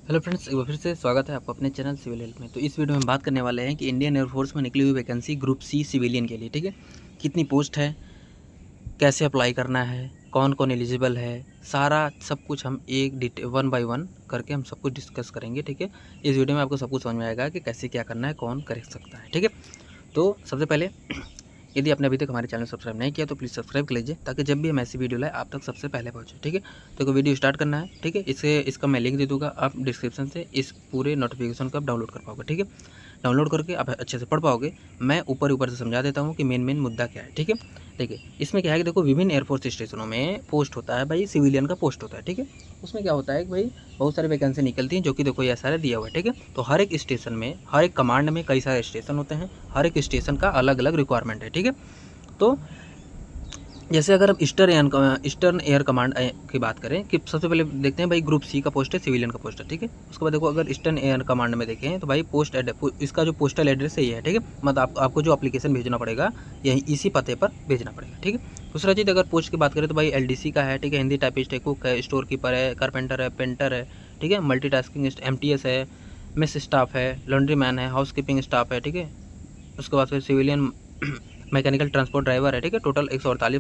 Hello friends, एक बार फिर से स्वागत है आपको अपने चैनल सिविल हेल्प में। तो इस वीडियो में बात करने वाले हैं कि इंडियन एयरफोर्स में निकली हुई वैकेंसी ग्रुप सी सिविलियन के लिए, ठीक है। कितनी पोस्ट है, कैसे अप्लाई करना है, कौन कौन एलिजिबल है, सारा सब कुछ हम एक वन बाय वन करके हम सब कुछ डिस्कस करेंगे, ठीक है। इस वीडियो में आपको सब कुछ समझ में आएगा कि कैसे क्या करना है, कौन कर सकता है, ठीक है। तो सबसे पहले यदि आपने अभी तक हमारे चैनल सब्सक्राइब नहीं किया तो प्लीज़ सब्सक्राइब कर लीजिए, ताकि जब भी हम ऐसी वीडियो लाए आप तक सबसे पहले पहुंचे, ठीक है। तो वीडियो स्टार्ट करना है, ठीक है। इसका मैं लिंक दे दूँगा, आप डिस्क्रिप्शन से इस पूरे नोटिफिकेशन को आप डाउनलोड कर पाओगे, ठीक है। डाउनलोड करके आप अच्छे से पढ़ पाओगे। मैं ऊपर ऊपर से समझा देता हूँ कि मेन मुद्दा क्या है, ठीक है। देखिए, इसमें क्या है कि देखो, विभिन्न एयरफोर्स स्टेशनों में पोस्ट होता है भाई, सिविलियन का पोस्ट होता है, ठीक है। उसमें क्या होता है कि भाई बहुत सारी वैकेंसी निकलती हैं, जो कि देखो ये सारे दिया हुआ है, ठीक है। तो हर एक स्टेशन में, हर एक कमांड में कई सारे स्टेशन होते हैं, हर एक स्टेशन का अलग अलग रिक्वायरमेंट है, ठीक है। तो जैसे अगर हम ईस्टर्न एयर कमांड की बात करें, कि सबसे पहले देखते हैं भाई, ग्रुप सी का पोस्ट है, सिविलियन का पोस्ट है, ठीक है। उसके बाद देखो, अगर ईस्टर्न एयर कमांड में देखें तो भाई इसका जो पोस्टल एड्रेस है ये है, ठीक है। मतलब आपको जो एप्लीकेशन भेजना पड़ेगा यही इसी पते पर भेजना पड़ेगा, ठीक है। दूसरा चीज़, अगर पोस्ट की बात करें तो भाई LDC का है, ठीक है। हिंदी टाइपिस्ट है, कुक है, स्टोर कीपर है, कारपेंटर है, पेंटर है, ठीक है। मल्टीटास्किंग MTS है, मेस स्टाफ है, लॉन्ड्री मैन है, हाउस कीपिंग स्टाफ है, ठीक है। उसके बाद फिर सिविलियन मैकेनिकल ट्रांसपोर्ट ड्राइवर है, ठीक है। टोटल 148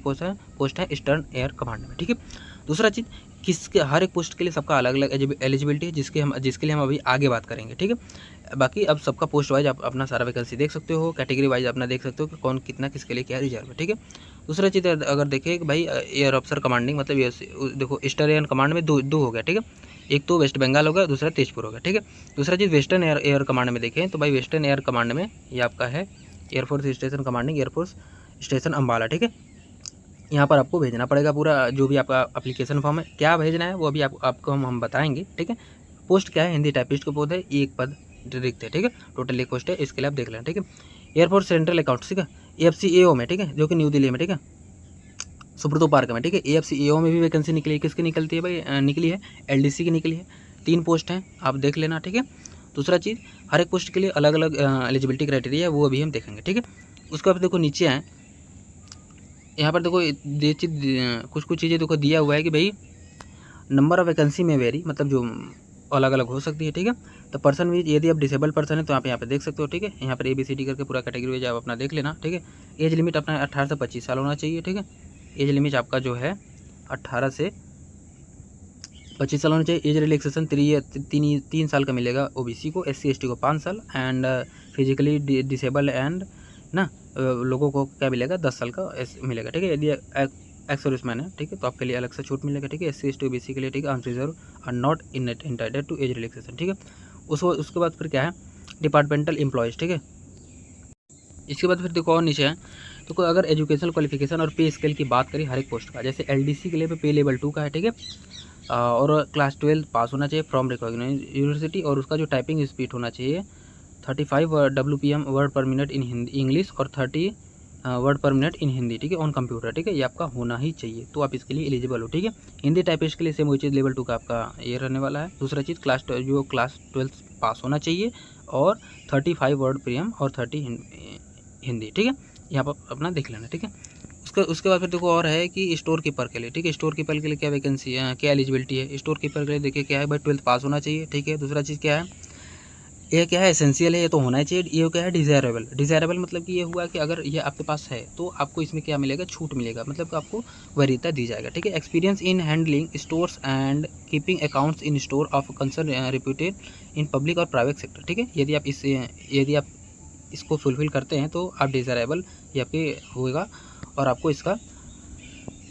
पोस्ट है ईस्टर्न एयर कमांड में, ठीक है। दूसरा चीज़, किसके हर एक पोस्ट के लिए सबका अलग अलग एलिजिबिलिटी है, जिसके लिए हम अभी आगे बात करेंगे, ठीक है। बाकी अब सबका पोस्ट वाइज आप अपना सारा वैकेंसी देख सकते हो, कैटेगरी वाइज अपना देख सकते हो कि कौन कितना किसके लिए क्या रिजर्व है, ठीक है। दूसरा चीज़, अगर देखें कि भाई एयर ऑफिसर कमांडिंग, मतलब ये देखो, ईस्टर्न एयर कमांड में दो हो गया, ठीक है। एक तो वेस्ट बंगाल हो गया, दूसरा तेजपुर हो गया, ठीक है। दूसरा चीज़, वेस्टर्न एयर कमांड में देखें तो भाई वेस्टर्न एयर कमांड में ये आपका है air force station commanding, air force station Ambala, ठीक है। यहाँ पर आपको भेजना पड़ेगा पूरा जो भी आपका एप्लीकेशन फॉर्म है। क्या भेजना है वो अभी आपको हम बताएंगे, ठीक है। पोस्ट क्या है, हिंदी टाइपिस्ट को पद है, एक पद रिक्त है, ठीक है। टोटल एक पोस्ट है, इसके लिए आप देख लेना, ठीक है। एयरफोर्स सेंट्रल अकाउंट, ठीक है, AFCAO में, ठीक है, जो कि न्यू दिल्ली में, ठीक है, सुब्रतो पार्क में, ठीक है। AFCAO में भी वैकेंसी निकली है। किसकी निकलती है भाई? निकली है LDC की निकली है। 3 पोस्ट हैं, आप देख लेना, ठीक है। दूसरा चीज़, हर एक पोस्ट के लिए अलग अलग एलिजिबिलिटी क्राइटेरिया है, वो अभी हम देखेंगे, ठीक है। उसके बाद देखो नीचे आए, यहाँ पर देखो ये चीज़, कुछ चीज़ें देखो दिया हुआ है कि भाई नंबर ऑफ वैकेंसी में वेरी, मतलब जो अलग अलग हो सकती है, ठीक है। तो पर्सन भी, यदि आप डिसेबल पर्सन है तो आप यहाँ पे देख सकते हो, ठीक है। यहाँ पर ABCD करके पूरा कैटेगरी वाइज आप अपना देख लेना, ठीक है। एज लिमिट अपना 18 से 25 साल होना चाहिए, ठीक है। एज लिमिट आपका जो है 18 से 25 साल होना चाहिए। एज रिलैक्सेशन 3 साल का मिलेगा OBC को, SC ST को 5 साल, एंड फिजिकली डिसेबल एंड ना लोगों को क्या मिलेगा, 10 साल का मिलेगा, ठीक है। यदि एक्स सर्विसमैन है, ठीक है, तो आपके लिए अलग से छूट मिलेगा, ठीक है। SC ST OBC के लिए, ठीक है, unreserve are not entitled to as relaxation, ठीक है। उसके बाद फिर क्या है, डिपार्टमेंटल एम्प्लॉयज़, ठीक है। इसके बाद फिर देखो और नीचे है, तो कोई अगर एजुकेशनल क्वालिफिकेशन और पे स्केल की बात करें हर एक पोस्ट का, जैसे LDC के लिए पे लेवल 2 का है, ठीक है। और क्लास 12 पास होना चाहिए फ्रॉम रिकॉग्नाइज यूनिवर्सिटी, और उसका जो टाइपिंग स्पीड होना चाहिए 35 WPM वर्ड पर मिनट इन हिंदी इंग्लिश, और 30 वर्ड पर मिनट इन हिंदी, ठीक है, ऑन कंप्यूटर, ठीक है। ये आपका होना ही चाहिए, तो आप इसके लिए एलिजिबल हो, ठीक है। हिंदी टाइपिस्ट के लिए सेम वही चीज़, लेवल 2 का आपका ये रहने वाला है। दूसरा चीज़, क्लास 12 पास होना चाहिए, और 35 वर्ड प्रीमियम और 30 हिंदी, ठीक है। यहाँ पर अपना देख लेना, ठीक है। उसके बाद फिर देखो और है कि स्टोर कीपर के लिए, ठीक है। स्टोर कीपर के लिए क्या वैकेंसी है, क्या एलिजिबिलिटी है। स्टोर कीपर के लिए देखिए क्या है भाई, 12th पास होना चाहिए, ठीक है। दूसरा चीज़ क्या है, ये क्या है, एसेंशियल है, ये तो होना ही चाहिए। ये क्या है, डिज़ायरेबल मतलब कि ये हुआ कि अगर ये आपके पास है तो आपको इसमें क्या मिलेगा, छूट मिलेगा, मतलब कि आपको वरीयता दी जाएगा, ठीक है। Experience in handling stores and keeping accounts in store of concern reputed in public और प्राइवेट सेक्टर, ठीक है। यदि आप इसको फुलफिल करते हैं तो आप डिज़ायरेबल ये आपके होगा और आपको इसका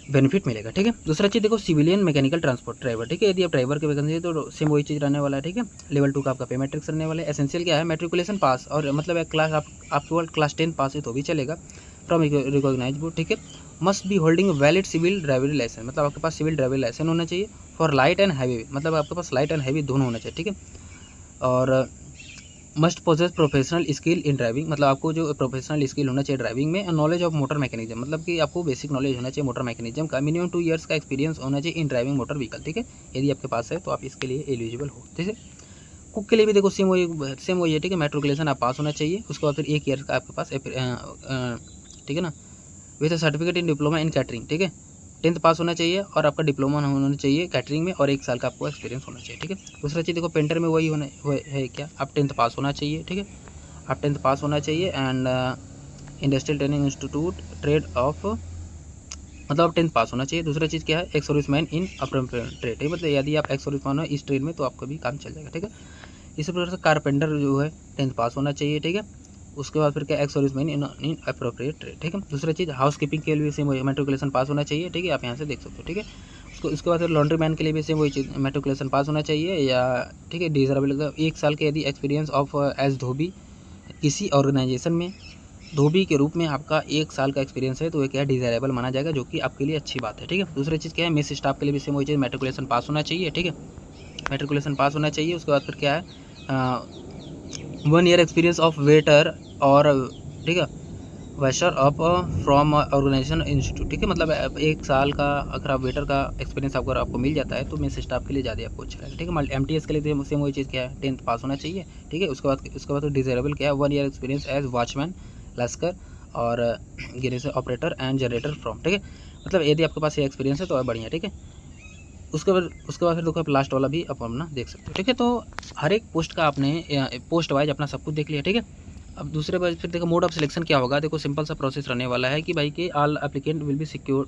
बेनिफिट मिलेगा, ठीक है। दूसरा चीज़ देखो, सिविलियन मैकेनिकल ट्रांसपोर्ट ड्राइवर, ठीक है। यदि आप ड्राइवर की वैकेंसी है तो सेम वही चीज़ रहने वाला है, ठीक है। लेवल 2 का आपका पे मैट्रिक्स रहने वाला है। एसेंशियल क्या है, मैट्रिकुलेशन पास, और मतलब एक क्लास आप केवल क्लास 10 पास है तो भी चलेगा, फ्रॉम रिकॉग्नाइज बोर्ड, ठीक है। Must be holding valid civil driving licence, मतलब आपके पास सिविल ड्राइवरी लाइसेंस होना चाहिए। फॉर लाइट एंड हैवी, मतलब आपके पास लाइट एंड हैवी दोनों होना चाहिए, ठीक है। और must possess professional skill in driving, मतलब आपको जो प्रोफेशनल स्किल होना चाहिए ड्राइविंग में। नॉलेज ऑफ मोटर मैकेनिज्म, मतलब कि आपको बेसिक नॉलेज होना चाहिए मोटर मैकेनिज्म का। मिनिमम 2 ईयर्स का एक्सपीरियंस होना चाहिए इन ड्राइविंग मोटर व्हीकल, ठीक है। यदि आपके पास है तो आप इसके लिए एलिजिबल हो, ठीक है। कुक के लिए भी देखो सेम वही है, ठीक है। मैट्रिकुलेशन आप पास होना चाहिए। उसके बाद फिर 1 ईयर का आपके पास ठीक है ना, with certificate in diploma in catering, ठीक है। 10th पास होना चाहिए और आपका डिप्लोमा होना चाहिए कैटरिंग में और 1 साल का आपको एक्सपीरियंस होना चाहिए, ठीक है। दूसरा चीज़ देखो पेंटर में वही होना है क्या, आप 10th पास होना चाहिए, ठीक है, आप 10th पास होना चाहिए। And industrial training institute trade off, मतलब आप 10th पास होना चाहिए। दूसरा चीज़ क्या है, एक्स सर्विसमैन इन अप्रेंटिस ट्रेड, मतलब यदि आप एक्स सर्विसमैन हो इस ट्रेड में तो आपका भी काम चल जाएगा, ठीक है। इसी प्रकार से कारपेंटर जो है 10th पास होना चाहिए, ठीक है। उसके बाद फिर क्या, ex serviceman in appropriate trade, ठीक है। दूसरा चीज़ हाउस कीपिंग के लिए सेम वही मैट्रिकुलेशन पास होना चाहिए, ठीक है, आप यहाँ से देख सकते हो, ठीक है। उसके बाद फिर लॉन्ड्री मैन के लिए भी सेम वही चीज़ मैट्रिकुलेशन पास होना चाहिए या, ठीक है। डिजरेबल 1 साल के यदि एक्सपीरियंस ऑफ एज धोबी किसी ऑर्गेनाइजेशन में धोबी के रूप में आपका 1 साल का एक्सपीरियंस है तो ये क्या है, डिजायरेबल माना जाएगा, जो कि आपके लिए अच्छी बात है, ठीक है। दूसरी चीज़ क्या है, मेस स्टाफ के लिए भी सेम वही चीज़ मैट्रिकुलेशन पास होना चाहिए, ठीक है, मैट्रिकुलेशन पास होना चाहिए। उसके बाद फिर क्या है, 1 ईयर एक्सपीरियंस ऑफ वेटर और, ठीक है, वैशर अप फ्रॉम ऑर्गेनाइजेशन इंस्टीट्यूट, ठीक है, मतलब 1 साल का अगर आप वेटर का एक्सपीरियंस अगर आपको मिल जाता है तो मेस स्टाफ के लिए ज़्यादा आपको अच्छा है, ठीक है। MTS के लिए सेम वही चीज़ क्या है, 10th पास होना चाहिए, ठीक है। उसके बाद डिजरेबल क्या है, 1 ईयर एक्सपीरियंस एज वॉचमैन लश्कर और गिरेशन ऑपरेटर एंड जनरेटर फ्रॉम, ठीक है, मतलब यदि आपके पास ये एक्सपीरियंस है तो बढ़िया, ठीक है। उसके बाद फिर देखो आप लास्ट वाला भी आप अपना देख सकते हो, ठीक है। तो हर एक पोस्ट का आपने पोस्ट वाइज अपना सब कुछ देख लिया, ठीक है। अब दूसरे बार फिर देखो मोड ऑफ सिलेक्शन क्या होगा, देखो सिंपल सा प्रोसेस रहने वाला है कि भाई कि all applicant will be secure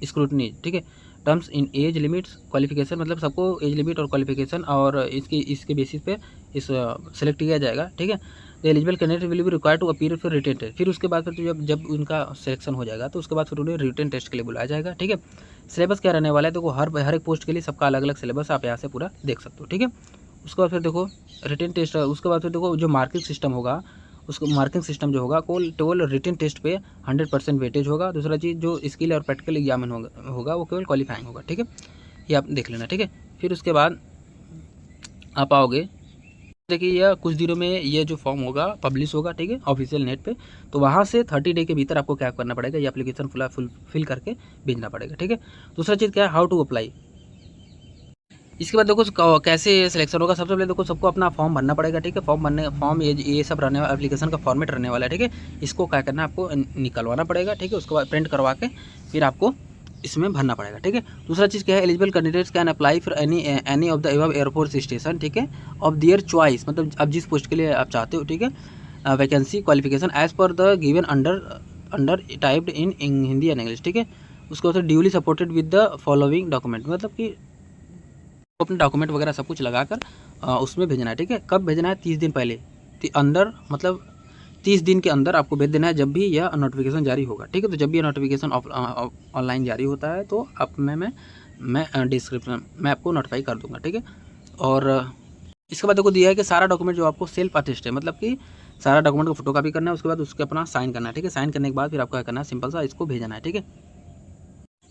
scrutiny, ठीक है। Terms in as limits qualification, मतलब सबको एज लिमिट और क्वालिफिकेशन और इसके बेसिस पे इस सेलेक्ट किया जाएगा, ठीक है। The eligible candidate will be required to appear फिर रिटन टेस्ट, फिर उसके बाद फिर तो जब उनका सिलेक्शन हो जाएगा तो उसके बाद फिर उन्हें रिटन टेस्ट के लिए बुलाया जाएगा, ठीक है। सिलेबस क्या रहने वाला है, देखो हर एक पोस्ट के लिए सबका अलग अलग सिलेबस आप यहाँ से पूरा देख सकते हो, ठीक है। उसके बाद फिर देखो रिटन टेस्ट, उसके बाद फिर देखो जो मार्किंग सिस्टम होगा, उसको मार्किंग सिस्टम जो होगा केवल रिटन टेस्ट पे 100% वेटेज होगा। दूसरा चीज़ जो स्किल और प्रैक्टिकल एग्जामिन होगा वो केवल क्वालिफाइंग होगा, ठीक है, ये आप देख लेना, ठीक है। फिर उसके बाद आप आओगे, देखिए यह कुछ दिनों में ये जो फॉर्म होगा पब्लिश होगा, ठीक है, ऑफिशियल नेट पे, तो वहाँ से 30 डे के भीतर आपको क्या करना पड़ेगा, ये एप्लीकेशन फिल करके भेजना पड़ेगा, ठीक है। दूसरा चीज़ क्या है, हाउ टू अप्लाई। इसके बाद देखो कैसे सिलेक्शन होगा, सबसे पहले देखो सबको अपना फॉर्म भरना पड़ेगा, ठीक है। फॉर्म ये सब रहने वाला, एप्लीकेशन का फॉर्मेट रहने वाला है, ठीक है। इसको क्या करना है, आपको निकलवाना पड़ेगा, ठीक है। उसके बाद प्रिंट करवा के फिर आपको इसमें भरना पड़ेगा, ठीक है। दूसरा चीज़ क्या है, eligible candidates can apply for any of the above air force station, ठीक है, ऑफ देयर चॉइस, मतलब आप जिस पोस्ट के लिए आप चाहते हो, ठीक है। Vacancy qualification as per the given under typed in Hindi and English, ठीक है। उसको तो duly supported with the following document, मतलब कि अपने डॉक्यूमेंट वगैरह सब कुछ लगाकर उसमें भेजना है, ठीक है। कब भेजना है, 30 दिन पहले अंदर, मतलब 30 दिन के अंदर आपको भेज देना है जब भी यह नोटिफिकेशन जारी होगा, ठीक है। तो जब भी यह नोटिफिकेशन ऑनलाइन जारी होता है तो आप मैं डिस्क्रिप्शन में आपको नोटिफाई कर दूंगा, ठीक है। और इसके बाद देखो दिया है कि सारा डॉक्यूमेंट जो आपको सेल्फ अटेस्ट है, मतलब कि सारा डॉक्यूमेंट को फोटो कॉपी करना है, उसके बाद उसके अपना साइन करना है, ठीक है। साइन करने के बाद फिर आपको क्या करना है, सिंपल सा इसको भेजना है, ठीक है,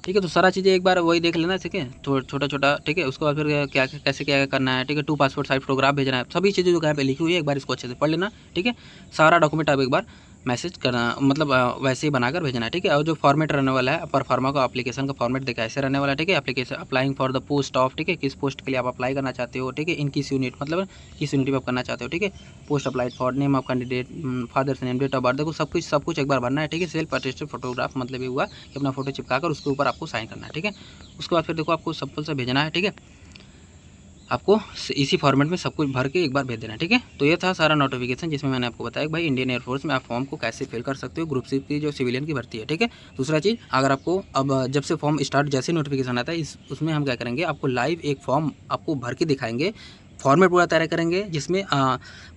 ठीक है। तो सारा चीज़ें एक बार वही देख लेना, ठीक है, तो छोटा छोटा, ठीक है। उसके बाद फिर क्या कैसे क्या करना है, ठीक है। 2 पासपोर्ट साइज फोटोग्राफ भेजना है, सभी चीज़ें जो यहाँ पे लिखी हुई है एक बार इसको अच्छे से पढ़ लेना, ठीक है। सारा डॉक्यूमेंट आप एक बार मैसेज करना, मतलब वैसे ही बनाकर भेजना है, ठीक है। और जो फॉर्मेट रहने वाला है पर फार्मा का एप्लीकेशन का फॉर्मेट देखा ऐसे रहने वाला है, ठीक है। Application applying for the post of, ठीक है, किस पोस्ट के लिए आप अप्लाई करना चाहते हो, ठीक है, इन किस यूनिट, मतलब किस यूनिट में आप करना चाहते हो, ठीक है। Post applied for name of candidate, father's name, date of birth, देखो सब कुछ एक बार भरना है, ठीक है। सेल्फ अटेस्टेड फोटोग्राफ, मतलब ये हुआ कि अपना फोटो चिपका कर उसके ऊपर आपको साइन करना है, ठीक है। उसके बाद फिर देखो आपको सिंपल से भेजना है, ठीक है। आपको इसी फॉर्मेट में सब कुछ भर के एक बार भेज देना है, ठीक है। तो ये था सारा नोटिफिकेशन जिसमें मैंने आपको बताया कि भाई इंडियन एयरफोर्स में आप फॉर्म को कैसे फिल कर सकते हो, ग्रुप सी की जो सिविलियन की भर्ती है, ठीक है। दूसरा चीज़, अगर आपको अब जब से फॉर्म स्टार्ट जैसे नोटिफिकेशन आता है उसमें हम क्या करेंगे, आपको लाइव एक फॉर्म आपको भर के दिखाएंगे, फॉर्मेट पूरा तैयार करेंगे, जिसमें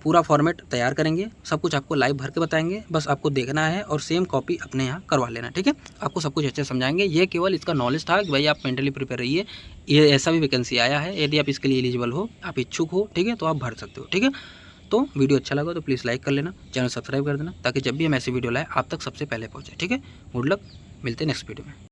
पूरा फॉर्मेट तैयार करेंगे, सब कुछ आपको लाइव भर के बताएंगे, बस आपको देखना है और सेम कॉपी अपने यहाँ करवा लेना, ठीक है। आपको सब कुछ अच्छे समझाएंगे। ये केवल इसका नॉलेज था कि भाई आप मेंटली प्रिपेयर रहिए, ये ऐसा भी वैकेंसी आया है, यदि आप इसके लिए एलिजिबल हो, आप इच्छुक हो, ठीक है, तो आप भर सकते हो, ठीक है। तो वीडियो अच्छा लगा तो प्लीज़ लाइक कर लेना, चैनल सब्सक्राइब कर देना, ताकि जब भी हम ऐसी वीडियो लाए आप तक सबसे पहले पहुँचे, ठीक है। गुड लक, मिलते हैं नेक्स्ट वीडियो में।